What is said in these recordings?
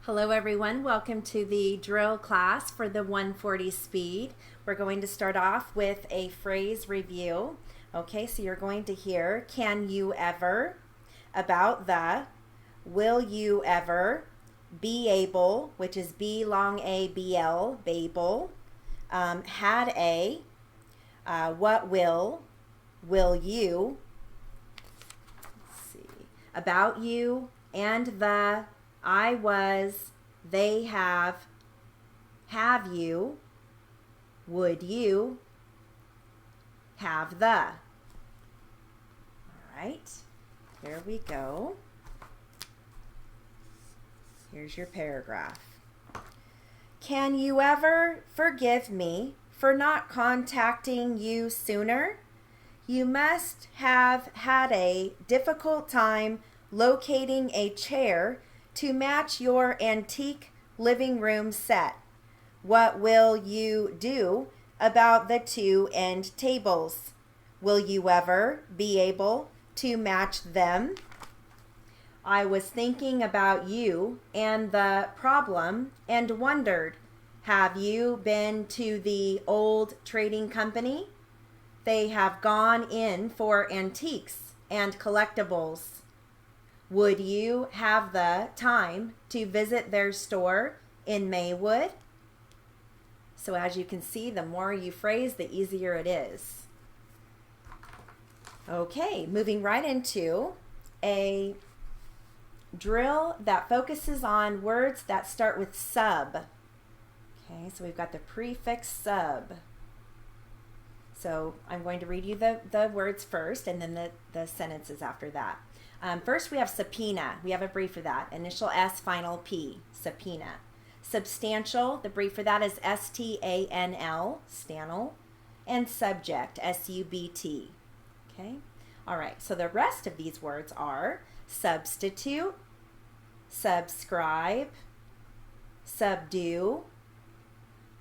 Hello everyone, welcome to the drill class for the 140 speed. We're going to start off with a phrase review. Okay, so you're going to hear can you ever, about the, will you ever, be able, which is B long A B L, Babel, had a, what will you, let's see, about you, and the, I was, they have you, would you, have the. All right, here we go. Here's your paragraph. Can you ever forgive me for not contacting you sooner? You must have had a difficult time locating a chair to match your antique living room set. What will you do about the two end tables? Will you ever be able to match them? I was thinking about you and the problem and wondered, have you been to the old trading company? They have gone in for antiques and collectibles. Would you have the time to visit their store in Maywood? So as you can see, the more you phrase, the easier it is. Okay, moving right into a drill that focuses on words that start with sub. Okay, so we've got the prefix sub. So I'm going to read you the words first and then the sentences after that. First, we have subpoena. We have a brief for that. Initial S, final P, subpoena. Substantial, the brief for that is STANL, stanel. And subject, SUBT. Okay? All right, so the rest of these words are substitute, subscribe, subdue,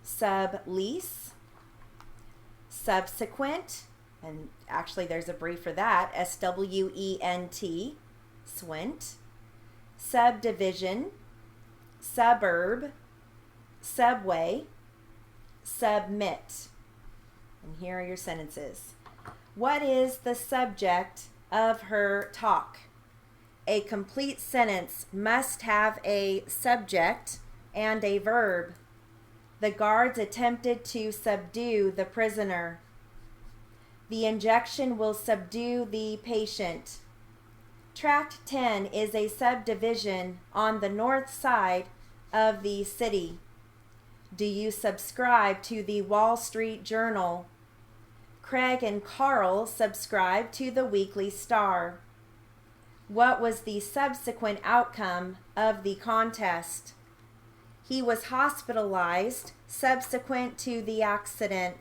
sublease, subsequent, and actually there's a brief for that, SWENT, swent, subdivision, suburb, subway, submit. And here are your sentences. What is the subject of her talk? A complete sentence must have a subject and a verb. The guards attempted to subdue the prisoner. The injection will subdue the patient. Tract 10 is a subdivision on the north side of the city. Do you subscribe to the Wall Street Journal? Craig and Carl subscribe to the Weekly Star. What was the subsequent outcome of the contest? He was hospitalized subsequent to the accident.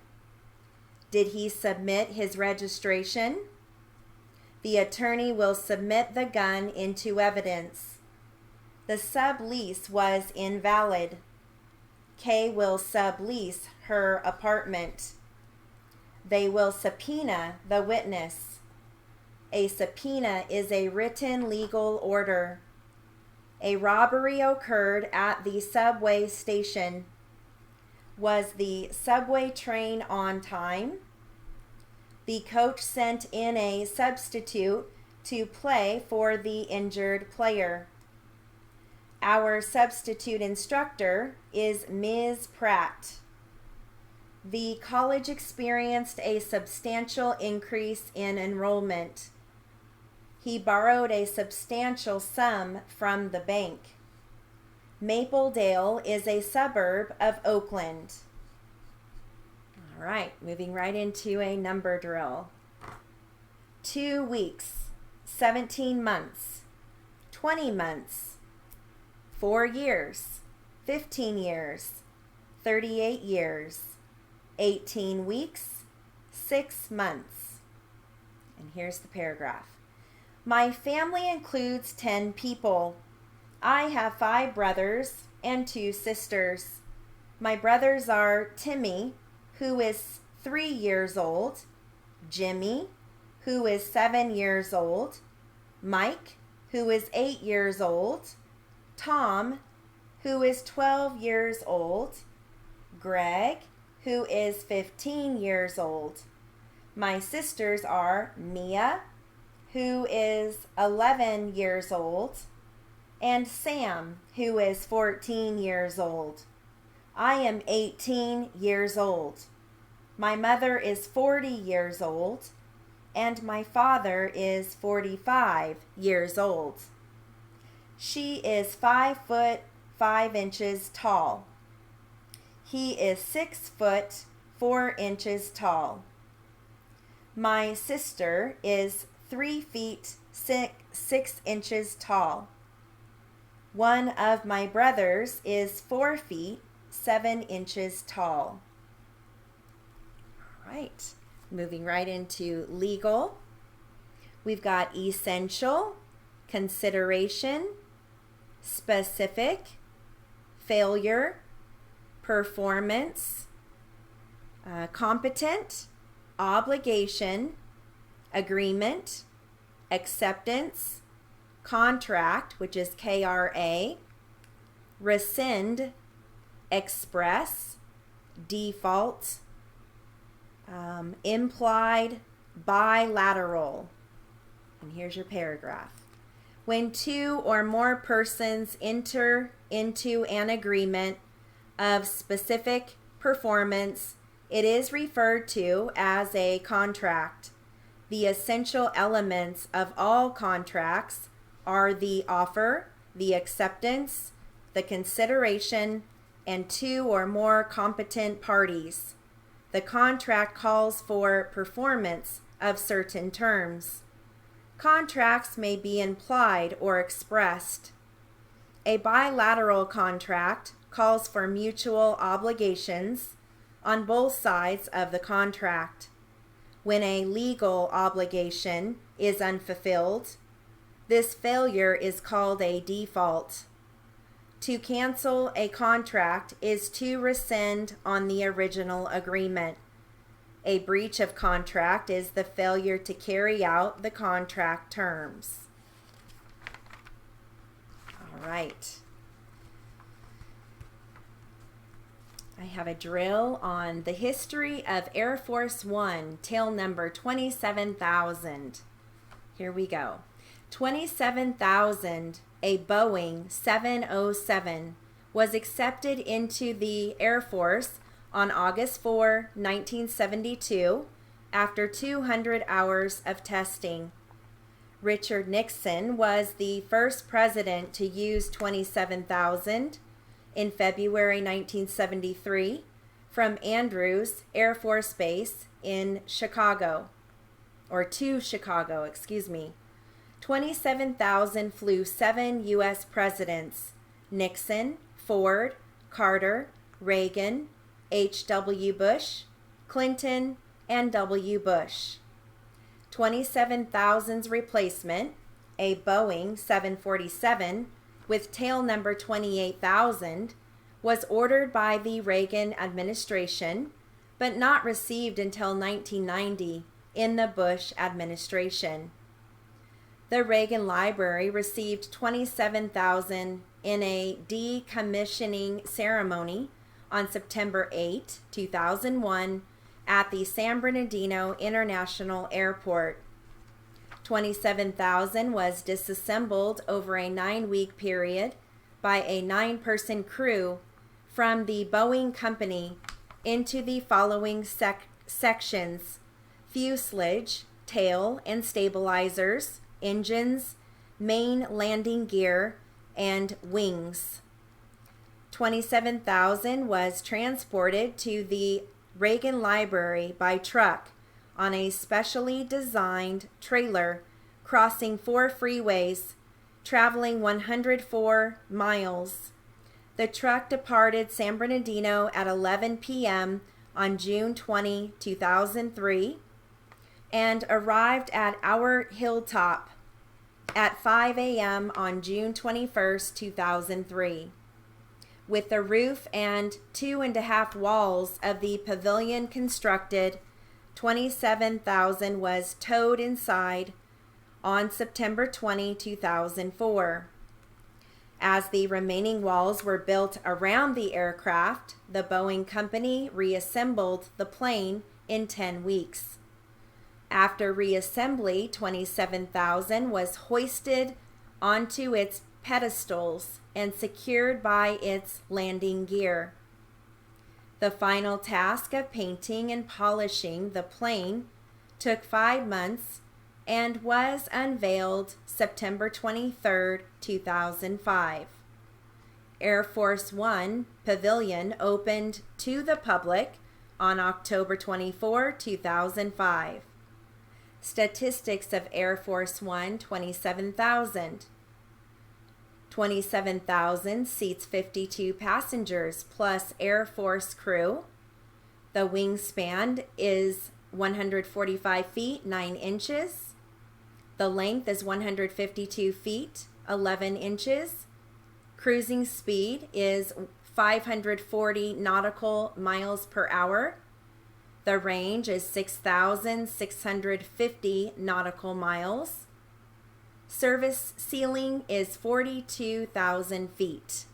Did he submit his registration? The attorney will submit the gun into evidence. The sublease was invalid. Kay will sublease her apartment. They will subpoena the witness. A subpoena is a written legal order. A robbery occurred at the subway station. Was the subway train on time? The coach sent in a substitute to play for the injured player. Our substitute instructor is Ms. Pratt. The college experienced a substantial increase in enrollment. He borrowed a substantial sum from the bank. Mapledale is a suburb of Oakland. All right, moving right into a number drill. 2 weeks, 17 months, 20 months, 4 years, 15 years, 38 years, 18 weeks, 6 months. And here's the paragraph. My family includes 10 people. I have 5 brothers and 2 sisters. My brothers are Timmy, who is 3 years old, Jimmy, who is 7 years old, Mike, who is 8 years old, Tom, who is 12 years old. Greg, who is 15 years old. My sisters are Mia, who is 11 years old, and Sam, who is 14 years old. I am 18 years old. My mother is 40 years old, and my father is 45 years old. She is 5 foot 5 inches tall. He is 6 foot 4 inches tall. My sister is 3 feet 6 inches tall. One of my brothers is 4 feet 7 inches tall. All right, moving right into legal. We've got essential, consideration, specific, failure, performance, competent, obligation, agreement, acceptance, contract, which is KRA, rescind, express, default, implied, bilateral. And here's your paragraph. When two or more persons enter into an agreement of specific performance, it is referred to as a contract. The essential elements of all contracts are the offer, the acceptance, the consideration, and two or more competent parties. The contract calls for performance of certain terms. Contracts may be implied or expressed. A bilateral contract calls for mutual obligations on both sides of the contract. When a legal obligation is unfulfilled, this failure is called a default. To cancel a contract is to rescind on the original agreement. A breach of contract is the failure to carry out the contract terms. All right. I have a drill on the history of Air Force One, tail number 27,000. Here we go. 27,000, a Boeing 707, was accepted into the Air Force on August 4, 1972, after 200 hours of testing. Richard Nixon was the first president to use 27,000 in February 1973 from Andrews Air Force Base in Chicago, or to Chicago, 27,000 flew 7 U.S. presidents: Nixon, Ford, Carter, Reagan, H.W. Bush, Clinton, and W. Bush. 27,000's replacement, a Boeing 747 with tail number 28,000, was ordered by the Reagan administration, but not received until 1990 in the Bush administration. The Reagan Library received 27,000 in a decommissioning ceremony on September 8, 2001, at the San Bernardino International Airport. 27,000 was disassembled over a 9-week period by a 9-person crew from the Boeing Company into the following sections: fuselage, tail and stabilizers, engines, main landing gear, and wings. 27,000 was transported to the Reagan Library by truck on a specially designed trailer crossing 4 freeways, traveling 104 miles. The truck departed San Bernardino at 11 p.m. on June 20, 2003, and arrived at Our Hilltop at 5 a.m. on June 21, 2003. With the roof and 2.5 walls of the pavilion constructed, 27,000 was towed inside on September 20, 2004. As the remaining walls were built around the aircraft, the Boeing company reassembled the plane in 10 weeks. After reassembly, 27,000 was hoisted onto its pedestals and secured by its landing gear. The final task of painting and polishing the plane took 5 months and was unveiled September 23, 2005. Air Force One Pavilion opened to the public on October 24, 2005. Statistics of Air Force One: 27,000. 27,000 seats 52 passengers plus Air Force crew. The wingspan is 145 feet 9 inches. The length is 152 feet 11 inches. Cruising speed is 540 nautical miles per hour. The range is 6,650 nautical miles. Service ceiling is 42,000 feet.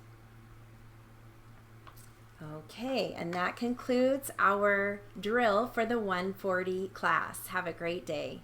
Okay, and that concludes our drill for the 140 class. Have a great day.